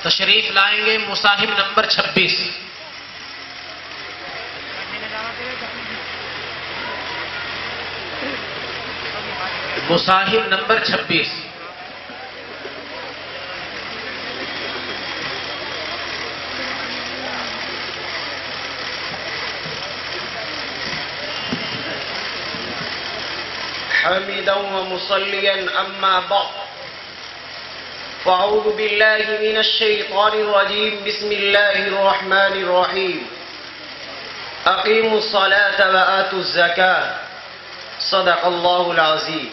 تشریف لائیں گے مصاحب نمبر 26. مصاحب نمبر 26. حامدا ومصليا أما بعد فأعوذ بالله من الشيطان الرجيم بسم الله الرحمن الرحيم أقيموا الصلاة وآتوا الزكاة صدق الله العظيم.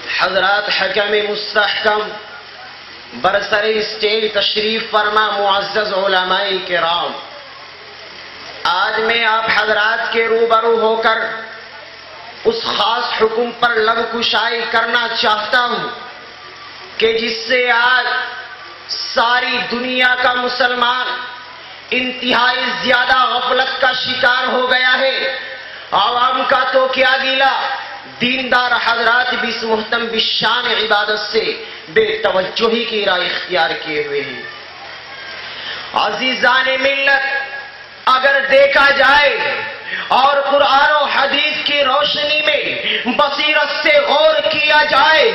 حضرات حکم مستحکم برسر اسٹیج تشریف فرما معزز علماء کرام، آج میں آپ حضرات کے روبرو ہو کر اس خاص حکم پر لب کشائی کرنا چاہتا ہوں کہ جس سے آج ساری دنیا کا مسلمان انتہائی زیادہ غفلت کا شکار ہو گیا ہے. عوام کا تو کیا گیلا، دیندار حضرات بھی اس محتم بالشان عبادت سے بے توجہی کی راہ اختیار کیے ہوئے ہیں. عزیزان ملت، اگر دیکھا جائے اور قرآن و حدیث کی روشنی میں بصیرت سے غور کیا جائے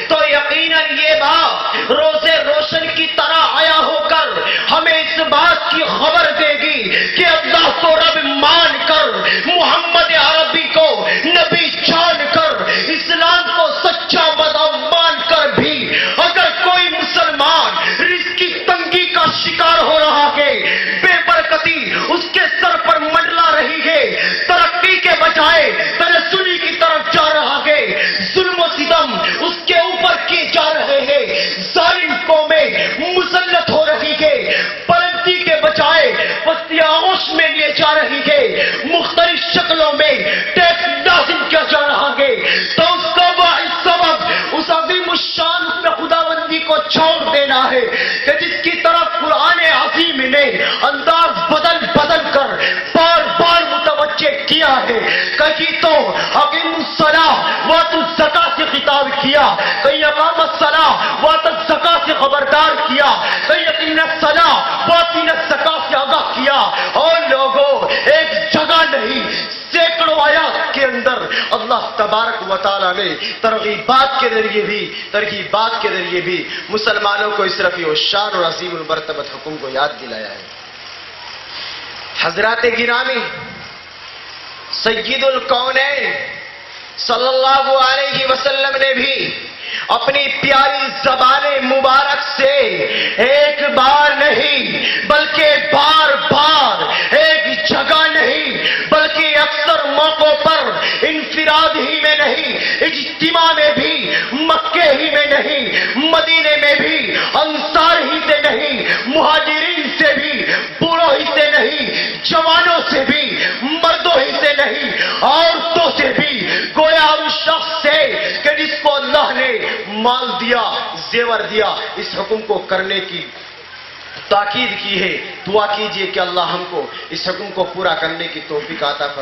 تو یقیناً یہ بات روز روشن کی طرح آیا ہو کر ہمیں اس بات کی خبر دے گی کہ اللہ کو رب مان کر، محمد عربی کو نبی جان کر، اسلام کو سچا مذہب مان کر بھی اگر کوئی مسلمان رزق کی تنگی کا شکار ہو رہا ہے، بے برکتی اس کے سر پر منڈلا رہی ہے، ترقی کے بجائے تنزلی کی طرف جا رہا ہے، ظلم و ستم اس کے اوپر کیے جا رہے ہیں، ظالم قومیں مسلط ہو رہی ہے، بلندی کے بجائے پستی آغوش میں لیے جا رہی ہے، مختلف شکلوں میں ٹیکس لازم کیا جا رہا ہے، تو اس کا واحد سبب اس عظیم الشان میں خداوندی کو چھوڑ دینا ہے کہ جس کی طرف قرآن عظیم نے انداز بدل بدل کر بار بار متوجہ کیا ہے. کہیں تو اقیم الصلاۃ وآتوا الزکاۃ سے خطاب کیا، کہیں اقام الصلاۃ وآتوا الزکاۃ سے خبردار کیا، کہیں اقیم الصلاۃ وآتینا الزکاۃ سے آگاہ کیا. اور لوگوں، ایک جگہ نہیں سینکڑوں آیات کے اندر اللہ تبارک و تعالیٰ نے ترغیبات کے ذریعے بھی مسلمانوں کو اس رفیع الشان اور عظیم المرتبت حکم کو یاد دلایا ہے. حضرات گرامی، سید الکونین صلی اللہ علیہ وسلم نے بھی اپنی پیاری زبان مبارک سے ایک بار نہیں بلکہ بار بار، ایک جگہ نہیں بلکہ اکثر موقعوں پر، انفراد ہی میں نہیں، اجتماع میں بھی، مکے ہی میں نہیں، مدینے میں بھی، انصار ہی سے نہیں، مہاجرین سے بھی، بوڑھوں ہی سے نہیں، جوانوں سے بھی، مردوں ہی سے نہیں، عورتوں سے بھی، گویا اس شخص سے کہ جس کو اللہ نے مال دیا، زیور دیا، اس حکم کو کرنے کی تاکید کی ہے. دعا کیجئے کہ اللہ ہم کو اس حکم کو پورا کرنے کی توفیق عطا فرمائے.